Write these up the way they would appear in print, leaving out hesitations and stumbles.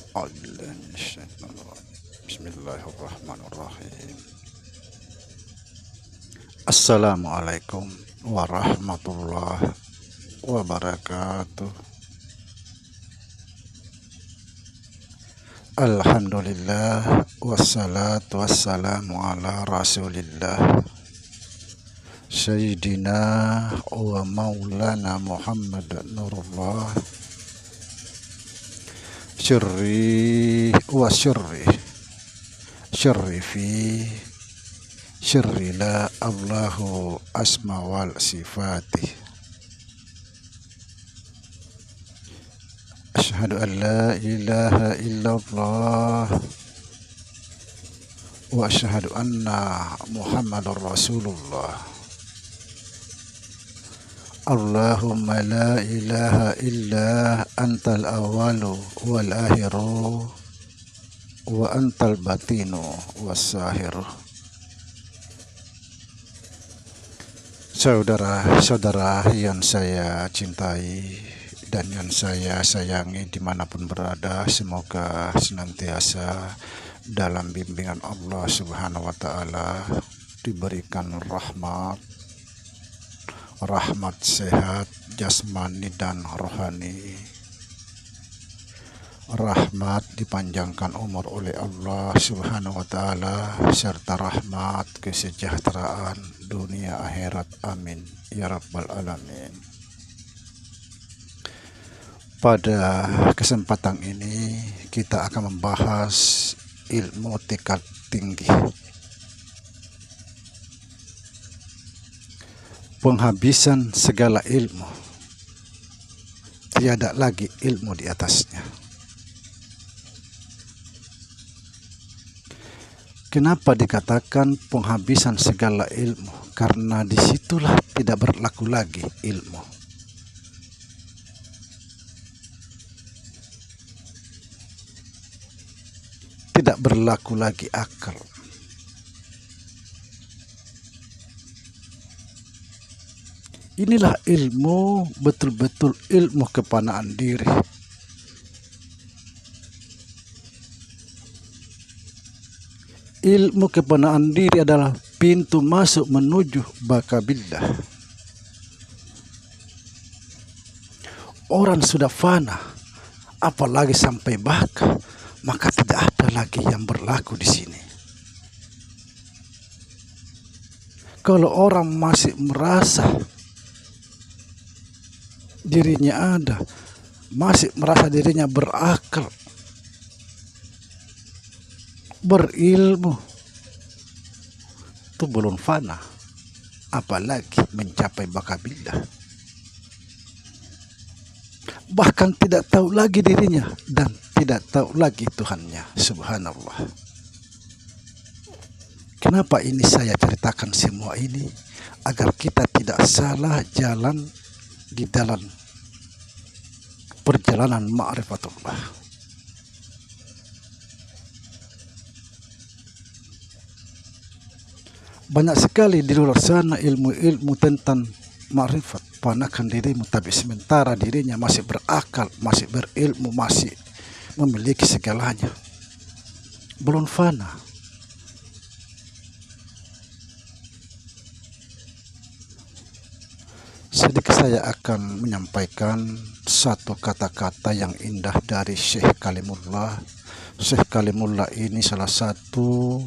Bismillahirrahmanirrahim. Assalamualaikum warahmatullahi wabarakatuh. Alhamdulillah wassalatu wassalamu ala rasulillah Sayyidina wa maulana Muhammad Nurullah syirri wa syirri fi syirri la Allahu asma wal sifati. Asyhadu an la ilaha illallah wa asyhadu anna Muhammadar Rasulullah. Allahumma la ilaha illa antal awalu wal akhiru wa antal batinu wassahiru. Saudara-saudara yang saya cintai dan yang saya sayangi dimanapun berada, semoga senantiasa dalam bimbingan Allah Subhanahu wa Ta'ala, diberikan rahmat sehat jasmani dan rohani, rahmat dipanjangkan umur oleh Allah Subhanahu wa Ta'ala, serta rahmat kesejahteraan dunia akhirat, amin ya rabbal alamin. Pada kesempatan ini kita akan membahas ilmu tingkat tinggi, penghabisan segala ilmu, tiada lagi ilmu di atasnya. Kenapa dikatakan penghabisan segala ilmu? Karena disitulah tidak berlaku lagi ilmu. Tidak berlaku lagi akal. Inilah ilmu, betul-betul ilmu kepanaan diri. Ilmu kepanaan diri adalah pintu masuk menuju bakabillah. Orang sudah fana, apalagi sampai baka, maka tidak ada lagi yang berlaku di sini. Kalau orang masih merasa dirinya ada, masih merasa dirinya berakal, berilmu, itu belum fana, apalagi mencapai bakabillah. Bahkan tidak tahu lagi dirinya dan tidak tahu lagi Tuhannya. Subhanallah. Kenapa ini saya ceritakan semua ini? Agar kita tidak salah jalan di dalam perjalanan ma'rifatullah. Banyak sekali di luar sana ilmu-ilmu tentang ma'rifat, panakan dirimu, tapi sementara dirinya masih berakal, masih berilmu, masih memiliki segalanya, belum fana. Sedikit saya akan menyampaikan satu kata-kata yang indah dari Syekh Kalimullah. Syekh Kalimullah ini salah satu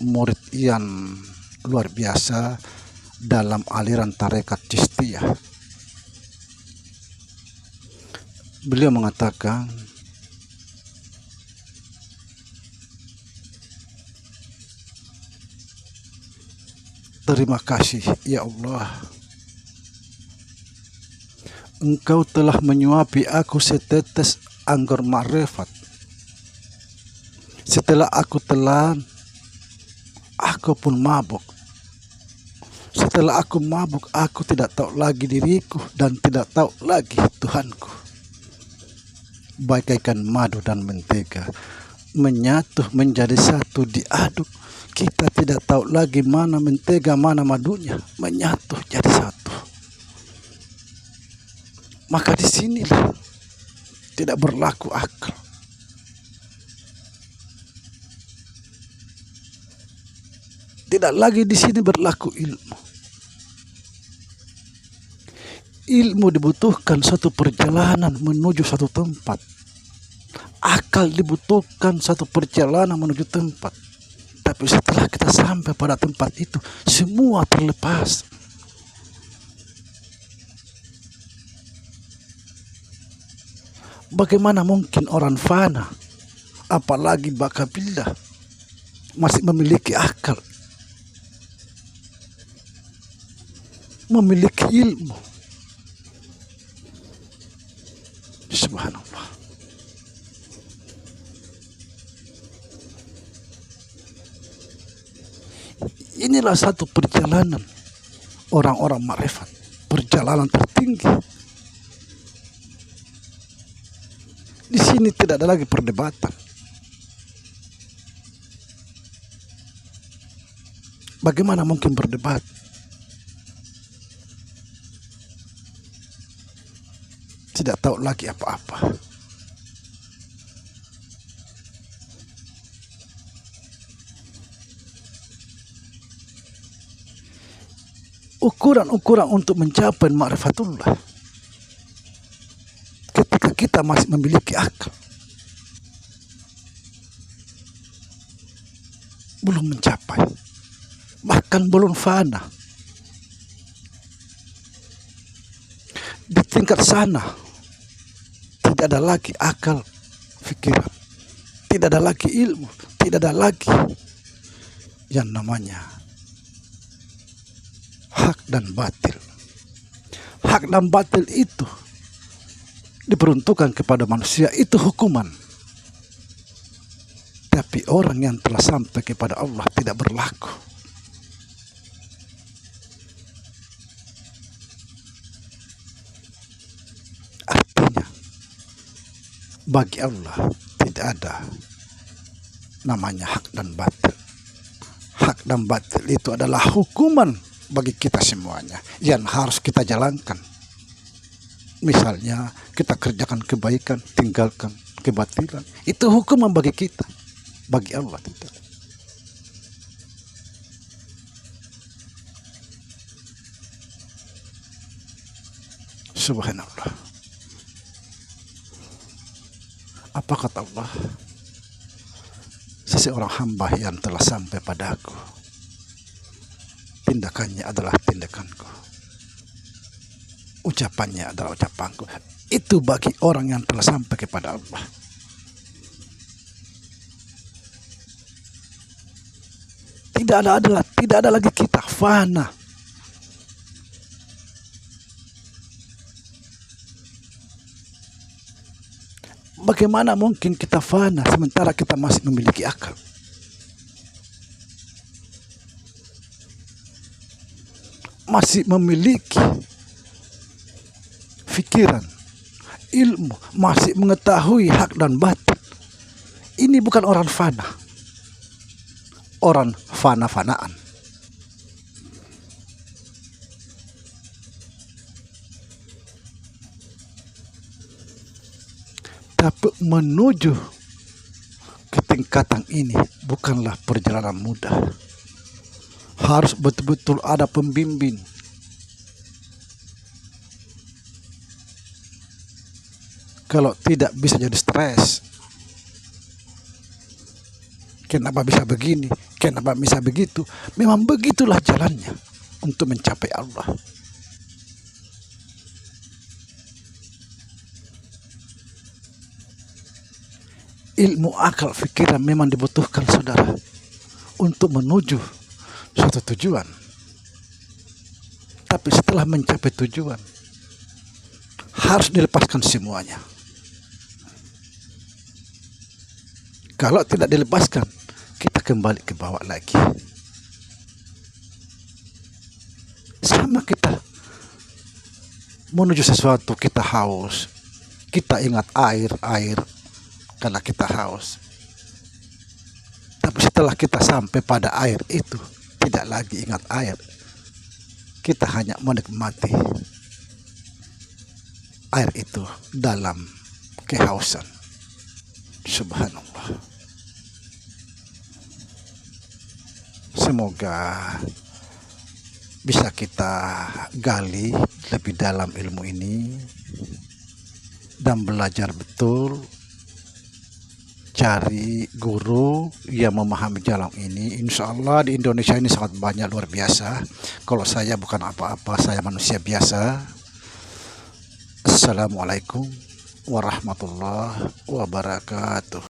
murid yang luar biasa dalam aliran tarekat Chistiyah. Beliau mengatakan, terima kasih ya Allah, Engkau telah menyuapi aku setetes anggur ma'rifat. Setelah aku telan, aku pun mabuk. Setelah aku mabuk, aku tidak tahu lagi diriku dan tidak tahu lagi Tuhanku. Bagaikan madu dan mentega menyatu menjadi satu, diaduk. Kita tidak tahu lagi mana mentega, mana madunya, menyatu jadi satu. Maka disinilah tidak berlaku akal. tidak lagi di sini berlaku ilmu. Ilmu dibutuhkan satu perjalanan menuju satu tempat. Akal dibutuhkan satu perjalanan menuju tempat. Tapi setelah kita sampai pada tempat itu, semua terlepas. Bagaimana mungkin orang fana, apalagi bakabillah, masih memiliki akal, memiliki ilmu? Subhanallah. Inilah satu perjalanan orang-orang makrifat, perjalanan tertinggi. Di sini tidak ada lagi perdebatan. Bagaimana mungkin berdebat? Tidak tahu lagi apa-apa. Ukuran-ukuran untuk mencapai ma'rifatullah ketika kita masih memiliki akal, belum mencapai, bahkan belum fana. Di tingkat sana tidak ada lagi akal, pikiran, tidak ada lagi ilmu, tidak ada lagi yang namanya hak dan batil. Hak dan batil itu diperuntukkan kepada manusia, itu hukuman. Tapi orang yang telah sampai kepada Allah tidak berlaku. Artinya, bagi Allah tidak ada namanya hak dan batil. Hak dan batil itu adalah hukuman bagi kita semuanya yang harus kita jalankan. Misalnya kita kerjakan kebaikan, tinggalkan kebatilan, itu hukuman bagi kita. Bagi Allah tidak. Subhanallah. Apa kata Allah? Seseorang hamba yang telah sampai padaku, tindakannya adalah tindakanku, ucapannya adalah ucapanku. Itu bagi orang yang telah sampai kepada Allah. Tidak ada lagi kita fana. Bagaimana mungkin kita fana sementara kita masih memiliki akal? Masih memiliki pikiran, ilmu, masih mengetahui hak dan batil. Ini bukan orang fana, orang fana-fanaan. Tapi menuju ke tingkatan ini bukanlah perjalanan mudah. Harus betul-betul ada pembimbing. Kalau tidak bisa jadi stres. Kenapa bisa begini? Kenapa bisa begitu? Memang begitulah jalannya untuk mencapai Allah. Ilmu, akal, pikiran memang dibutuhkan, saudara, untuk menuju suatu tujuan. Tapi setelah mencapai tujuan, harus dilepaskan semuanya. Kalau tidak dilepaskan, kita kembali ke bawah lagi. Sama kita menuju sesuatu, kita haus, kita ingat air karena kita haus. Tapi setelah kita sampai pada air itu, tidak lagi ingat air. Kita hanya menikmati air itu dalam kehausan. Subhanallah. Semoga bisa kita gali lebih dalam ilmu ini dan belajar betul, cari guru yang memahami jalan ini. Insya Allah di Indonesia ini sangat banyak, luar biasa. Kalau saya bukan apa-apa, saya manusia biasa. Assalamualaikum warahmatullahi wabarakatuh.